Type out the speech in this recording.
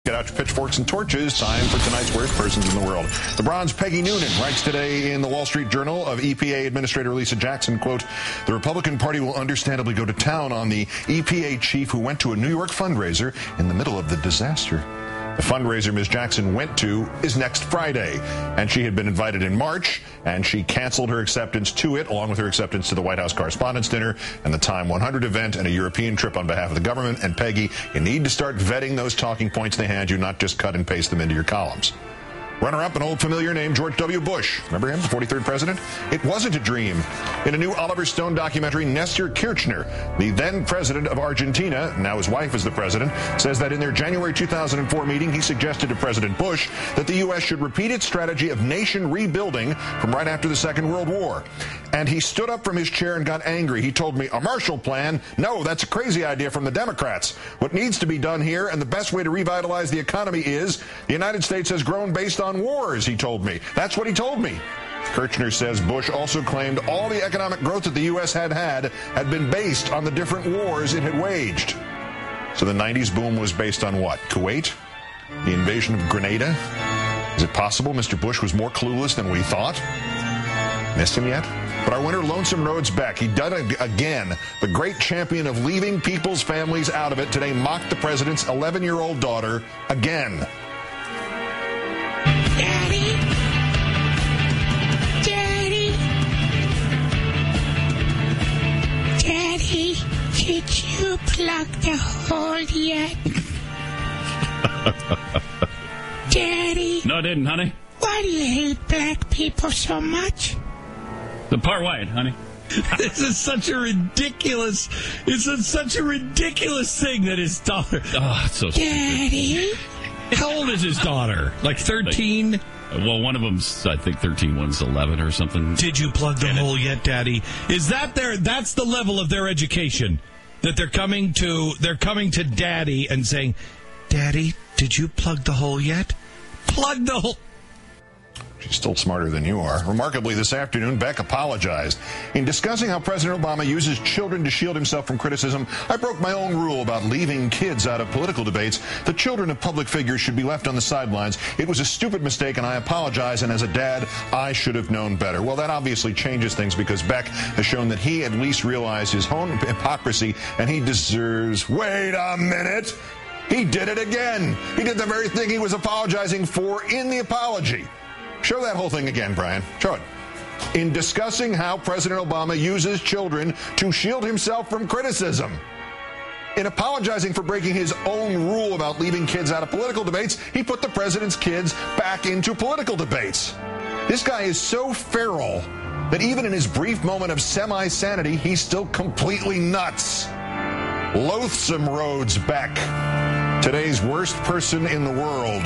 Get out your pitchforks and torches. Time for tonight's worst persons in the world. LeBron's Peggy Noonan writes today in the Wall Street Journal of EPA Administrator Lisa Jackson, quote, "The Republican Party will understandably go to town on the EPA chief who went to a New York fundraiser in the middle of the disaster." The fundraiser Ms. Jackson went to is next Friday, and she had been invited in March, and she canceled her acceptance to it, along with her acceptance to the White House Correspondents' Dinner and the Time 100 event and a European trip on behalf of the government. And Peggy, you need to start vetting those talking points they hand you, not just cut and paste them into your columns. Runner-up, an old familiar name, George W. Bush. Remember him, the 43rd president? It wasn't a dream. In a new Oliver Stone documentary, Nestor Kirchner, the then president of Argentina, now his wife is the president, says that in their January 2004 meeting, he suggested to President Bush that the U.S. should repeat its strategy of nation rebuilding from right after the Second World War. And he stood up from his chair and got angry. He told me, "A Marshall Plan? No, that's a crazy idea from the Democrats. What needs to be done here, and the best way to revitalize the economy is, the United States has grown based on wars," he told me. That's what he told me. Kirchner says Bush also claimed all the economic growth that the U.S. had been based on the different wars it had waged. So the 90s boom was based on what? Kuwait? The invasion of Grenada? Is it possible Mr. Bush was more clueless than we thought? Missed him yet? But our winner, Lonesome Rhodes Beck, he done it again. The great champion of leaving people's families out of it today mocked the president's 11-year-old daughter again. Daddy? Daddy? Daddy, did you plug the hole yet? Daddy? No, I didn't, honey. Why do you hate black people so much? The part white, honey. This is such a ridiculous thing that his daughter... Oh, it's so Daddy? How old is his daughter? Like 13? Well, one of them's, I think, 13, one's 11 or something. Did you plug the hole yet, Daddy? Is that that's the level of their education? That they're coming to Daddy and saying, "Daddy, did you plug the hole yet? Plug the hole." She's still smarter than you are. Remarkably, this afternoon, Beck apologized. In discussing how President Obama uses children to shield himself from criticism, "I broke my own rule about leaving kids out of political debates. The children of public figures should be left on the sidelines. It was a stupid mistake, and I apologize, and as a dad, I should have known better." Well, that obviously changes things because Beck has shown that he at least realized his own hypocrisy, and he deserves... Wait a minute! He did it again! He did the very thing he was apologizing for in the apology. Show that whole thing again, Brian. Show it. In discussing how President Obama uses children to shield himself from criticism. In apologizing for breaking his own rule about leaving kids out of political debates, he put the president's kids back into political debates. This guy is so feral that even in his brief moment of semi-sanity, he's still completely nuts. Loathsome Rhodes Beck, today's worst person in the world.